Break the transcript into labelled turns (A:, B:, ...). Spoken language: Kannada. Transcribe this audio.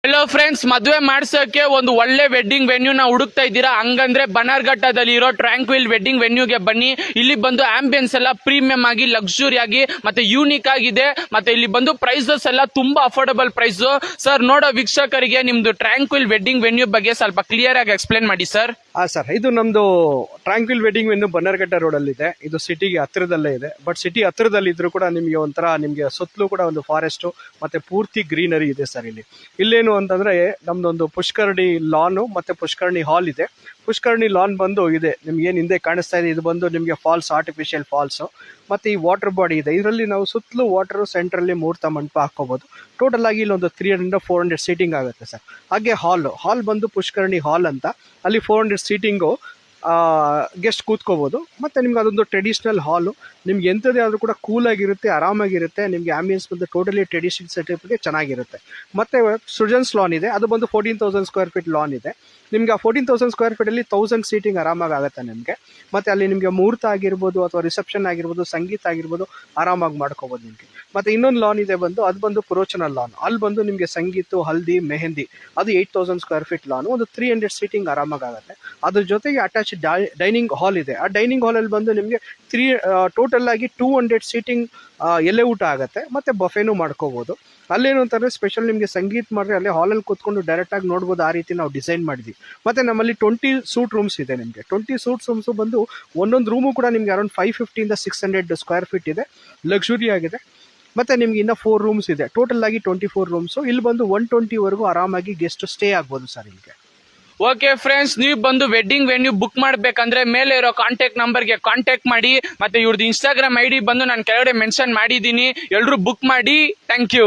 A: ಹಲೋ ಫ್ರೆಂಡ್ಸ್, ಮದುವೆ ಮಾಡ್ಸೋಕೆ ಒಂದು ಒಳ್ಳೆ ವೆಡ್ಡಿಂಗ್ ವೆನ್ಯೂ ನ ಹುಡುಕ್ತಾ ಇದ್ದೀರಾ? ಹಂಗಂದ್ರೆ ಬನಾರ್ಘಟ್ಟದಲ್ಲಿ ಇರೋ ಟ್ರ್ಯಾಂಕ್ವಿಲ್ ವೆಡ್ಡಿಂಗ್ ವೆನ್ಯೂಗೆ ಬನ್ನಿ. ಇಲ್ಲಿ ಬಂದು ಆಂಬಿಯನ್ಸ್ ಎಲ್ಲ ಪ್ರೀಮಿಯಂ ಆಗಿ, ಲಕ್ಸುರಿ ಆಗಿ ಮತ್ತೆ ಯೂನಿಕ್ ಆಗಿದೆ. ಮತ್ತೆ ಇಲ್ಲಿ ಬಂದು ಪ್ರೈಸಸ್ ಎಲ್ಲ ತುಂಬಾ ಅಫೋರ್ಡಬಲ್ ಪ್ರೈಸ್. ಸರ್, ನೋಡೋ ವೀಕ್ಷಕರಿಗೆ ನಿಮ್ದು ಟ್ರ್ಯಾಂಕ್ವಿಲ್ ವೆಡ್ಡಿಂಗ್ ವೆನ್ಯೂ ಬಗ್ಗೆ ಸ್ವಲ್ಪ ಕ್ಲಿಯರ್ ಆಗಿ ಎಕ್ಸ್ಪ್ಲೇನ್ ಮಾಡಿ ಸರ್.
B: ಸರ್, ಇದು ನಮ್ದು ಟ್ರ್ಯಾಂಕ್ವಿಲ್ ವೆಡ್ಡಿಂಗ್ ವೆನ್ಯೂ ಬನ್ನರ್ಘಟ್ಟ ರೋಡ್ ಅಲ್ಲಿ ಇದೆ. ಇದು ಸಿಟಿಗೆ ಹತ್ತಿರದಲ್ಲೇ ಇದೆ. ಬಟ್ ಸಿಟಿ ಹತ್ತಿರದಲ್ಲಿ ಇದ್ರೂ ಕೂಡ ನಿಮಗೆ ಒಂಥರ ನಿಮಗೆ ಸುತ್ತಲೂ ಕೂಡ ಒಂದು ಫಾರೆಸ್ಟ್ ಮತ್ತೆ ಪೂರ್ತಿ ಗ್ರೀನರಿ ಇದೆ ಸರ್. ಇಲ್ಲೇನು ಅಂತಂದ್ರೆ ನಮ್ದೊಂದು ಪುಷ್ಕರಣಿ ಲಾನ್ ಮತ್ತೆ ಪುಷ್ಕರಣಿ ಹಾಲ್ ಇದೆ. ಪುಷ್ಕರಣಿ ಲಾನ್ ಬಂದು ಇದೆ ನಿಮ್ಗೆ ಏನ್ ಹಿಂದೆ ಕಾಣಿಸ್ತಾ ಇದೆ, ಇದು ಬಂದು ನಿಮಗೆ ಫಾಲ್ಸ್, ಆರ್ಟಿಫಿಷಿಯಲ್ ಫಾಲ್ಸ್. ಮತ್ತೆ ಈ ವಾಟರ್ ಬಾಡಿ ಇದೆ. ಇದರಲ್ಲಿ ನಾವು ಸುತ್ತಲೂ ವಾಟರ್ ಸೆಂಟರ್ ಅಲ್ಲಿ ಮುಹೂರ್ತ ಮಂಟಪ ಹಾಕೋಬಹುದು. ಟೋಟಲ್ ಆಗಿ ಇಲ್ಲೊಂದು 300-400 ಸೀಟಿಂಗ್ ಆಗುತ್ತೆ ಸರ್. ಹಾಗೆ ಹಾಲ್ ಬಂದು ಪುಷ್ಕರಣಿ ಹಾಲ್ ಅಂತ, ಅಲ್ಲಿ 400 ಸೀಟಿಂಗು ಗೆಸ್ಟ್ ಕೂತ್ಕೋಬಹುದು. ಮತ್ತೆ ನಿಮ್ಗೆ ಅದೊಂದು ಟ್ರೆಡಿಷನಲ್ ಹಾಲು. ನಿಮ್ಗೆ ಎಂಥದೇ ಆದ್ರೂ ಕೂಡ ಕೂಲ್ ಆಗಿರುತ್ತೆ, ಆರಾಮಾಗಿರುತ್ತೆ. ನಿಮ್ಗೆ ಆಂಬಿಯನ್ಸ್ ಬಂದು ಟೋಟಲಿ ಟ್ರೆಡಿಷನಲ್ ಸೆಟಪ್ಗೆ ಚೆನ್ನಾಗಿರುತ್ತೆ. ಮತ್ತೆ ಸೃಜನ್ಸ್ ಲಾನ್ ಇದೆ, ಅದು ಬಂದು 14,000 ಸ್ಕ್ವೇರ್ ಫೀಟ್ ಲಾನ್ ಇದೆ. ನಿಮ್ಗೆ ಆ 14,000 ಸ್ಕ್ವೇರ್ ಫೀಟ್ ಅಲ್ಲಿ 1000 ಸೀಟಿಂಗ್ ಆರಾಮಾಗಿ ಆಗುತ್ತೆ ನಿಮ್ಗೆ. ಮತ್ತೆ ಅಲ್ಲಿ ನಿಮ್ಗೆ ಮುಹೂರ್ತ ಆಗಿರ್ಬೋದು ಅಥವಾ ರಿಸೆಪ್ಷನ್ ಆಗಿರ್ಬೋದು, ಸಂಗೀತ ಆಗಿರ್ಬೋದು, ಆರಾಮಾಗಿ ಮಾಡ್ಕೋಬಹುದು ನಿಮ್ಗೆ. ಮತ್ತೆ ಇನ್ನೊಂದು ಲಾನ್ ಇದೆ ಬಂದು, ಅದು ಬಂದು ಪುರೋಚನ ಲಾನ್. ಅಲ್ಲಿ ಬಂದು ನಿಮ್ಗೆ ಸಂಗೀತ, ಹಲ್ದಿ, ಮೆಹಂದಿ, ಅದು 8,000 ಸ್ಕ್ವೇರ್ ಫೀಟ್ ಲಾನ್. ಒಂದು 300 ಸೀಟಿಂಗ್ ಆರಾಮಾಗಿ ಆಗುತ್ತೆ. ಅದ್ರ ಜೊತೆಗೆ ಅಟ್ಯಾಚ್ ಡೈನಿಂಗ್ ಹಾಲ್ ಇದೆ. ಆ ಡೈನಿಂಗ್ ಹಾಲ್ ಅಲ್ಲಿ ಬಂದು ನಿಮ್ಗೆ ಟೋಟಲ್ ಆಗಿ 200 ಸೀಟಿಂಗ್ ಎಲೆ ಊಟ ಆಗುತ್ತೆ. ಮತ್ತೆ ಬಫೆನೂ ಮಾಡ್ಕೋಬಹುದು. ಅಲ್ಲೇನು ಅಂತಂದ್ರೆ ಸ್ಪೆಷಲ್ ನಿಮ್ಗೆ ಸಂಗೀತ ಮಾಡಿದ್ರೆ ಅಲ್ಲೇ ಹಾಲಲ್ಲಿ ಕೂತ್ಕೊಂಡು ಡೈರೆಕ್ಟ್ ಆಗಿ ನೋಡ್ಬೋದು. ಆ ರೀತಿ ನಾವು ಡಿಸೈನ್ ಮಾಡಿದ್ವಿ. ಮತ್ತೆ ನಮ್ಮಲ್ಲಿ 20 ಸೂಟ್ ರೂಮ್ಸ್ ಇದೆ. ನಿಮ್ಗೆ 20 ಸೂಟ್ ರೂಮ್ಸ್ ಬಂದು ಒಂದೊಂದು ರೂಮು ಕೂಡ ನಿಮ್ಗೆ ಅರೌಂಡ್ 550-600 ಸ್ಕ್ವೇರ್ ಫೀಟ್ ಇದೆ. ಲಕ್ಸುರಿ ಆಗಿದೆ. ಮತ್ತೆ ನಿಮ್ಗೆ ಇನ್ನ 4 ರೂಮ್ಸ್ ಇದೆ. ಟೋಟಲ್ ಆಗಿ 24 ರೂಮ್ಸ್. ಇಲ್ಲಿ ಬಂದು 120 ವರೆಗೂ ಆರಾಮಾಗಿ ಗೆಸ್ಟ್ ಸ್ಟೇ ಆಗ್ಬೋದು ಸರ್ ಇಲ್ಲಿಗೆ.
A: ಓಕೆ ಫ್ರೆಂಡ್ಸ್, ನೀವು ಬಂದು ವೆಡ್ಡಿಂಗ್ ವೆನ್ಯೂ ಬುಕ್ ಮಾಡ್ಬೇಕಂದ್ರೆ ಮೇಲೆ ಇರೋ ಕಾಂಟ್ಯಾಕ್ಟ್ ನಂಬರ್ಗೆ ಕಾಂಟ್ಯಾಕ್ಟ್ ಮಾಡಿ. ಮತ್ತೆ ಇವ್ರದ್ದು ಇನ್ಸ್ಟಾಗ್ರಾಮ್ ID ಬಂದು ನಾನು ಕೆಳಗಡೆ ಮೆನ್ಷನ್ ಮಾಡಿದ್ದೀನಿ. ಎಲ್ಲರೂ ಬುಕ್ ಮಾಡಿ. Thank you.